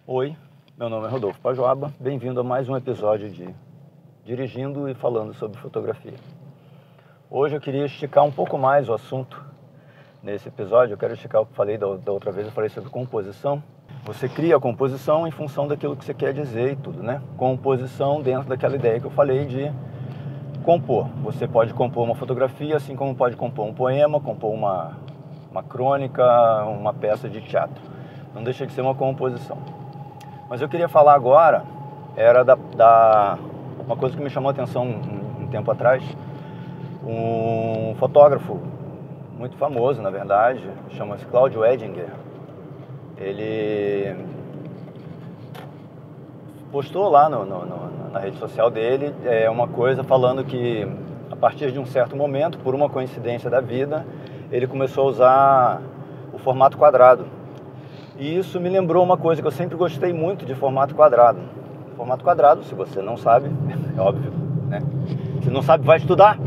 Oi, meu nome é Rodolfo Pajoaba, bem-vindo a mais um episódio de Dirigindo e Falando sobre Fotografia. Hoje eu queria esticar um pouco mais o assunto nesse episódio. Eu quero esticar o que eu falei da outra vez, eu falei sobre composição. Você cria a composição em função daquilo que você quer dizer e tudo, né? Composição dentro daquela ideia que eu falei de compor. Você pode compor uma fotografia, assim como pode compor um poema, compor uma crônica, uma peça de teatro. Não deixa de ser uma composição. Mas eu queria falar agora, era uma coisa que me chamou a atenção um tempo atrás. Um fotógrafo muito famoso, na verdade, chama-se Claudio Edinger. Ele postou lá na rede social dele uma coisa falando que a partir de um certo momento, por uma coincidência da vida, ele começou a usar o formato quadrado. E isso me lembrou uma coisa que eu sempre gostei muito de formato quadrado. Formato quadrado, se você não sabe, é óbvio, né? Se não sabe, vai estudar.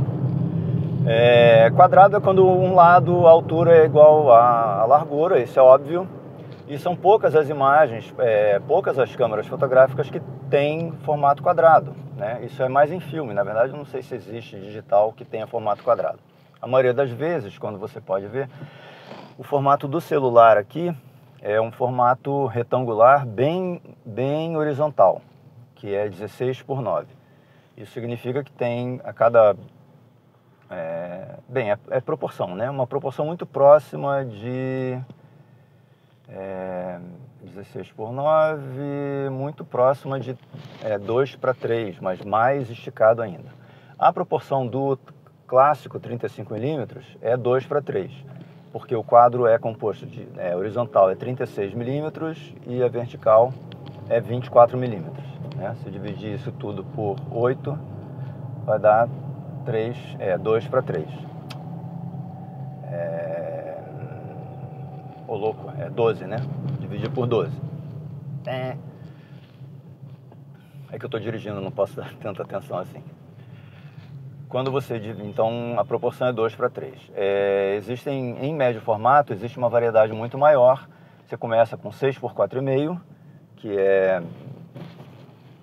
Quadrado é quando um lado, a altura é igual à largura, isso é óbvio. E são poucas as imagens, poucas as câmeras fotográficas que têm formato quadrado, né? Isso é mais em filme, na verdade eu não sei se existe digital que tenha formato quadrado. A maioria das vezes, quando você pode ver, o formato do celular aqui é um formato retangular bem horizontal, que é 16:9. Isso significa que tem a cada... é proporção, né? Uma proporção muito próxima de 16:9, muito próxima de 2:3, mas mais esticado ainda. A proporção do clássico 35mm é 2:3. Porque o quadro é composto de horizontal é 36 milímetros e a vertical é 24 milímetros, né? Se dividir isso tudo por 8, vai dar 2:3. Ô louco, 12, né? Dividir por 12. É que eu estou dirigindo, não posso dar tanta atenção assim. Quando você... Então, a proporção é 2:3. Existem, em médio formato, existe uma variedade muito maior. Você começa com 6:4,5, que é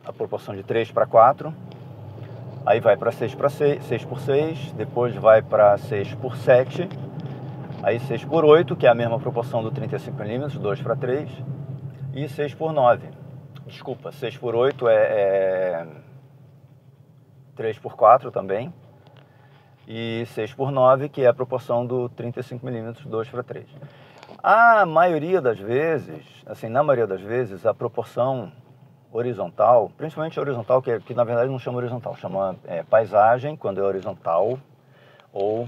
a proporção de 3:4. Aí vai para 6:6, depois vai para 6:7. Aí 6:8, que é a mesma proporção do 35mm, 2:3. E 6:9. Desculpa, 6:8 é 3:4 também, e 6:9, que é a proporção do 35mm, 2:3. A maioria das vezes, assim, na maioria das vezes, a proporção horizontal, principalmente horizontal, que na verdade não chama horizontal, chama paisagem, quando é horizontal, ou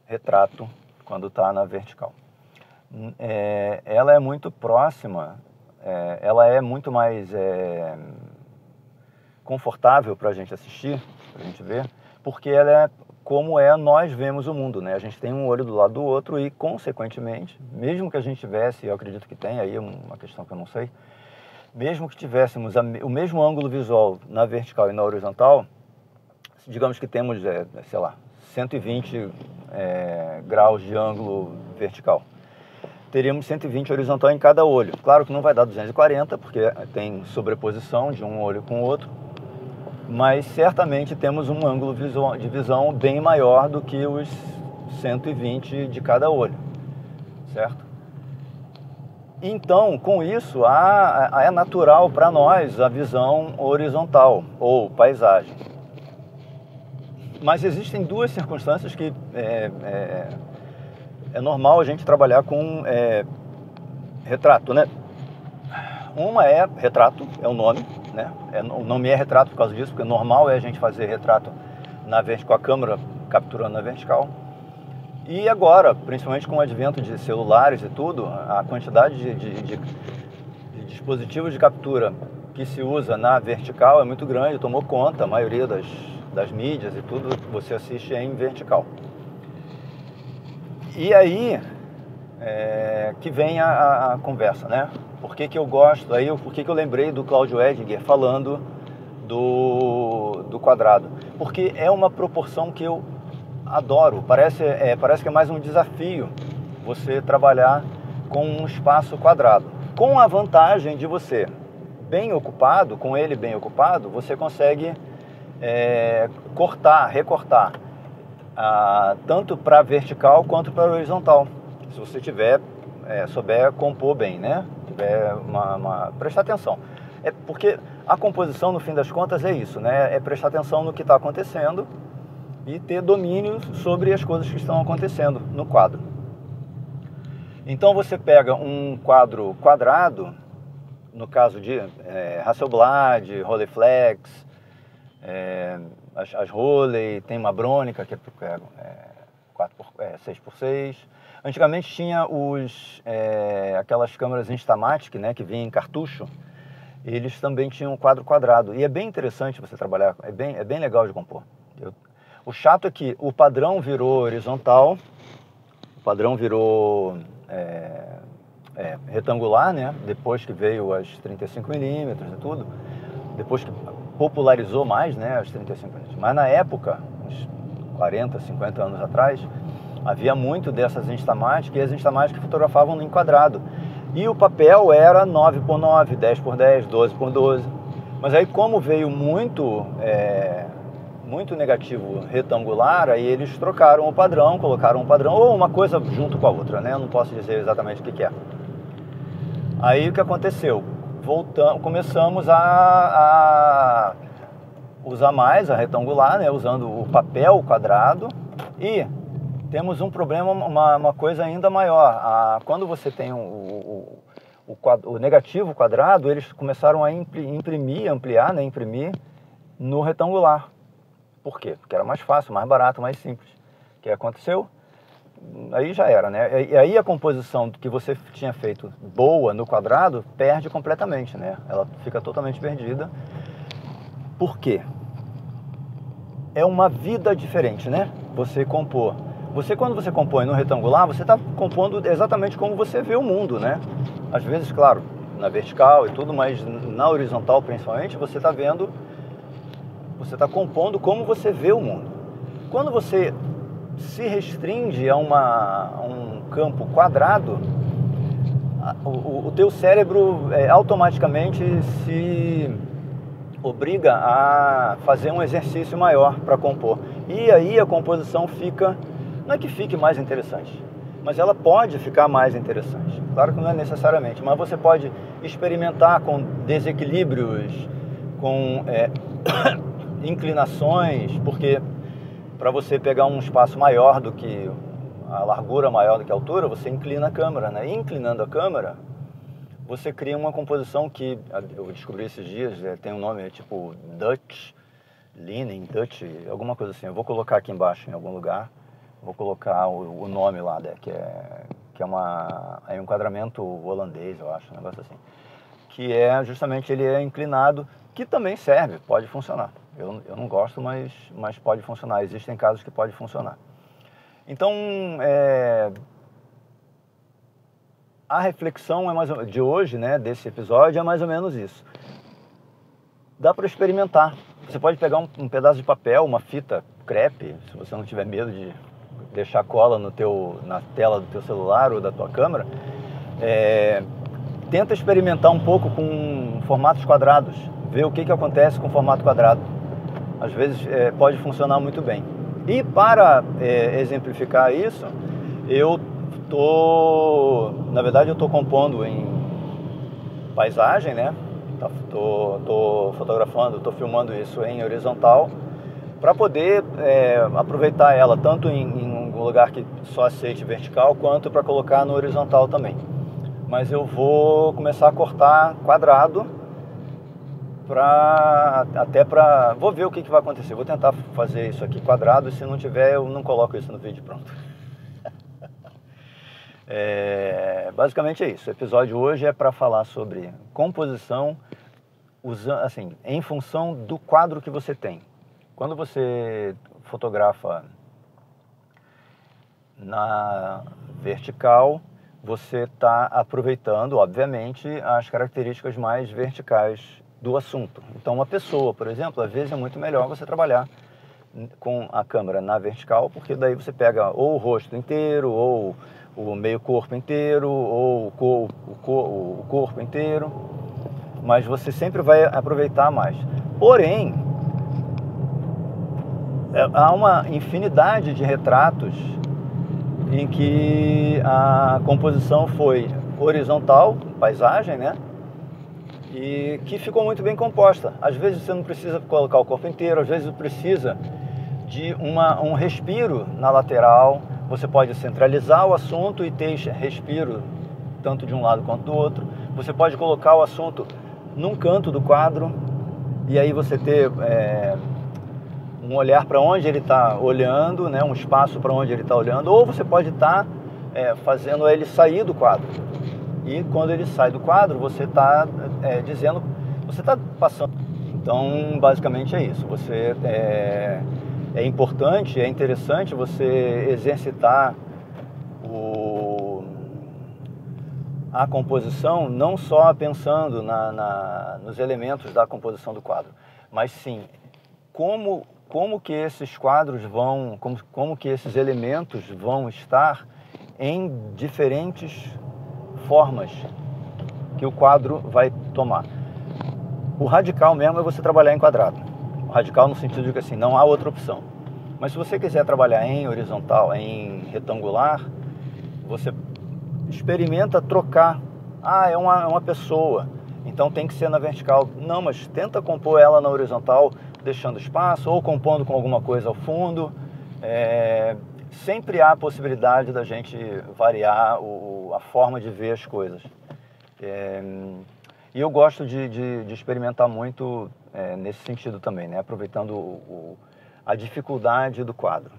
retrato, quando está na vertical. Ela é muito próxima, ela é muito mais... confortável para a gente assistir, para a gente ver, porque ela é como nós vemos o mundo, né? A gente tem um olho do lado do outro e, consequentemente, mesmo que a gente tivesse, eu acredito que tem, aí é uma questão que eu não sei, mesmo que tivéssemos o mesmo ângulo visual na vertical e na horizontal, digamos que temos, sei lá, 120 graus de ângulo vertical. Teríamos 120 horizontal em cada olho. Claro que não vai dar 240, porque tem sobreposição de um olho com o outro, mas certamente temos um ângulo de visão bem maior do que os 120 de cada olho, certo? Então, com isso, é natural para nós a visão horizontal, ou paisagem. Mas existem duas circunstâncias que é normal a gente trabalhar com retrato, né? Uma é retrato, é o nome, né? O nome é retrato por causa disso, porque normal é a gente fazer retrato com a câmera capturando na vertical. E agora, principalmente com o advento de celulares e tudo, a quantidade de dispositivos de captura que se usa na vertical é muito grande, tomou conta, a maioria das mídias e tudo você assiste em vertical. E aí que vem a conversa, né? Por que eu gosto, por que eu lembrei do Claudio Edinger falando do quadrado? Porque é uma proporção que eu adoro, parece que é mais um desafio você trabalhar com um espaço quadrado. com a vantagem de você, bem ocupado, com ele bem ocupado, você consegue recortar, tanto para vertical quanto para horizontal, se você souber compor bem, né? Prestar atenção. Porque a composição, no fim das contas, é isso, né? É prestar atenção no que está acontecendo e ter domínio sobre as coisas que estão acontecendo no quadro. Então você pega um quadro quadrado, no caso de Hasselblad, Rolleiflex, as Rollei, tem uma Bronica que é 6x6. Antigamente tinha aquelas câmeras Instamatic, né, que vinham em cartucho. Eles também tinham um quadro quadrado. E é bem interessante você trabalhar, é bem legal de compor. O chato é que o padrão virou horizontal, o padrão virou retangular, né? Depois que veio as 35mm e tudo. Depois que popularizou mais, né, as 35mm. Mas na época, uns 40, 50 anos atrás, havia muito dessas Instamatic, e as Instamatic fotografavam em quadrado. E o papel era 9x9, 10x10, 12x12. Mas aí, como veio muito negativo retangular, aí eles trocaram o padrão, colocaram um padrão, ou uma coisa junto com a outra, né? Eu não posso dizer exatamente o que é. Aí o que aconteceu? Começamos a usar mais a retangular, né? Usando o papel quadrado, e temos um problema, uma coisa ainda maior. Quando você tem o negativo quadrado, eles começaram a ampliar, né? Imprimir no retangular. Por quê? Porque era mais fácil, mais barato, mais simples. O que aconteceu? Aí já era, né? E aí a composição que você tinha feito boa no quadrado perde completamente, né? Ela fica totalmente perdida. Por quê? É uma vida diferente, né? Você compor. Quando você compõe no retangular, você está compondo exatamente como você vê o mundo, né? Às vezes, claro, na vertical e tudo, mas na horizontal principalmente, você está compondo como você vê o mundo. Quando você se restringe a um campo quadrado, o teu cérebro automaticamente se obriga a fazer um exercício maior para compor. E aí a composição não é que fique mais interessante, mas ela pode ficar mais interessante. Claro que não é necessariamente, mas você pode experimentar com desequilíbrios, com inclinações, porque para você pegar um espaço maior do que a largura, maior do que a altura, você inclina a câmera, né? E inclinando a câmera, você cria uma composição que eu descobri esses dias, tem um nome tipo Dutch, Leaning, Dutch, alguma coisa assim. Eu vou colocar aqui embaixo em algum lugar, vou colocar o nome lá, né? que é um enquadramento holandês, eu acho, um negócio assim. Que justamente ele é inclinado, que também serve, pode funcionar. Eu não gosto, mas pode funcionar. Existem casos que pode funcionar. Então, a reflexão de hoje, né, desse episódio, é mais ou menos isso. Dá para experimentar. Você pode pegar um pedaço de papel, uma fita crepe, se você não tiver medo de deixar cola na tela do teu celular ou da tua câmera. Tenta experimentar um pouco com formatos quadrados, ver o que acontece com formato quadrado. Às vezes pode funcionar muito bem. E para exemplificar isso, na verdade eu estou compondo em paisagem, né? Estou fotografando, estou filmando isso em horizontal, para poder aproveitar ela tanto em um lugar que só aceite vertical, quanto para colocar no horizontal também. Mas eu vou começar a cortar quadrado, vou ver o que vai acontecer. Vou tentar fazer isso aqui quadrado, e se não tiver, eu não coloco isso no vídeo, pronto. Basicamente é isso. O episódio hoje é para falar sobre composição, em função do quadro que você tem. Quando você fotografa na vertical, você está aproveitando, obviamente, as características mais verticais do assunto. Então, uma pessoa, por exemplo, às vezes é muito melhor você trabalhar com a câmera na vertical, porque daí você pega ou o rosto inteiro, ou o meio corpo inteiro, ou o corpo inteiro, mas você sempre vai aproveitar mais. Porém, há uma infinidade de retratos em que a composição foi horizontal, paisagem, né? E que ficou muito bem composta. Às vezes você não precisa colocar o corpo inteiro, às vezes precisa de um respiro na lateral. Você pode centralizar o assunto e ter respiro tanto de um lado quanto do outro. Você pode colocar o assunto num canto do quadro e aí você ter um olhar para onde ele está olhando, né? Um espaço para onde ele está olhando, ou você pode estar fazendo ele sair do quadro. E quando ele sai do quadro, você está dizendo, você está passando. Então, basicamente é isso. Você é importante, é interessante você exercitar a composição, não só pensando nos elementos da composição do quadro, mas sim como que esses quadros vão, como que esses elementos vão estar em diferentes formas que o quadro vai tomar. O radical mesmo é você trabalhar em quadrado. O radical no sentido de que assim, não há outra opção. Mas se você quiser trabalhar em horizontal, em retangular, você experimenta trocar. Ah, é uma pessoa, então tem que ser na vertical. Não, mas tenta compor ela na horizontal, deixando espaço, ou compondo com alguma coisa ao fundo. Sempre há a possibilidade da gente variar a forma de ver as coisas. E eu gosto de experimentar muito nesse sentido também, né? Aproveitando a dificuldade do quadro.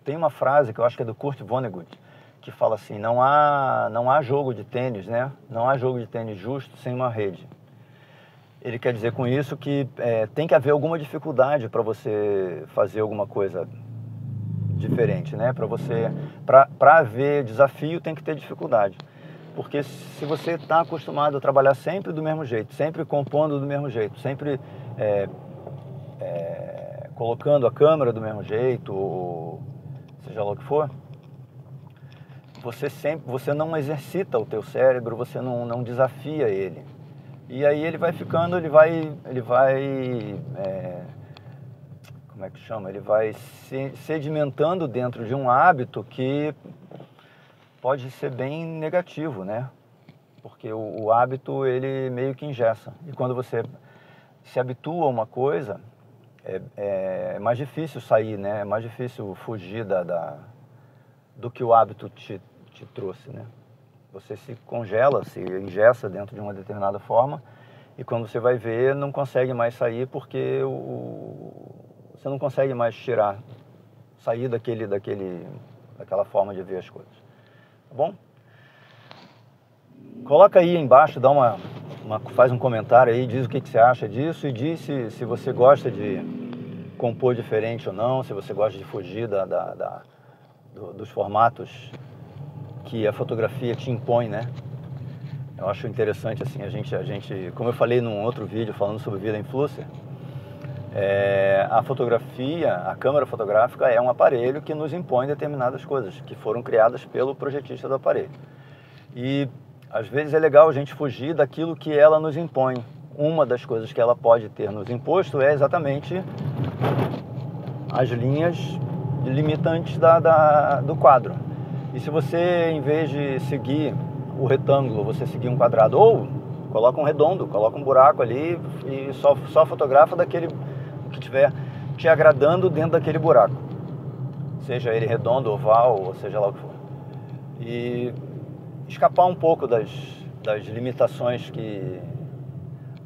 Tem uma frase que eu acho que é do Kurt Vonnegut, que fala assim, não há jogo de tênis, né? Não há jogo de tênis justo sem uma rede. Ele quer dizer com isso que tem que haver alguma dificuldade para você fazer alguma coisa diferente, né? Para haver desafio tem que ter dificuldade. Porque se você está acostumado a trabalhar sempre do mesmo jeito, sempre compondo do mesmo jeito, sempre colocando a câmera do mesmo jeito, ou seja lá o que for, você não exercita o teu cérebro, você não desafia ele. E aí ele vai ficando, ele vai como é que chama? Ele vai sedimentando dentro de um hábito que pode ser bem negativo, né? Porque o hábito, ele meio que engessa. E quando você se habitua a uma coisa, é mais difícil sair, né? É mais difícil fugir do que o hábito te trouxe, né? Você se congela, se engessa dentro de uma determinada forma e quando você vai ver, não consegue mais sair porque você não consegue mais sair daquela forma de ver as coisas. Tá bom? Coloca aí embaixo, faz um comentário aí, diz o que você acha disso e diz se você gosta de compor diferente ou não, se você gosta de fugir dos formatos que a fotografia te impõe, né? Eu acho interessante assim, a gente, como eu falei num outro vídeo falando sobre vida influencer, a fotografia, a câmera fotográfica é um aparelho que nos impõe determinadas coisas que foram criadas pelo projetista do aparelho. E às vezes é legal a gente fugir daquilo que ela nos impõe. Uma das coisas que ela pode ter nos imposto é exatamente as linhas limitantes do quadro. E se você, em vez de seguir o retângulo, você seguir um quadrado, ou coloca um redondo, coloca um buraco ali e só fotografa daquele que estiver te agradando dentro daquele buraco. Seja ele redondo, oval, ou seja lá o que for. E escapar um pouco das limitações que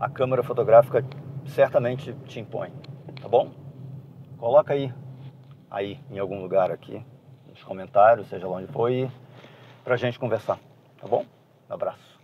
a câmera fotográfica certamente te impõe, tá bom? Coloca aí em algum lugar aqui, nos comentários, seja lá onde for, e pra gente conversar, tá bom? Um abraço.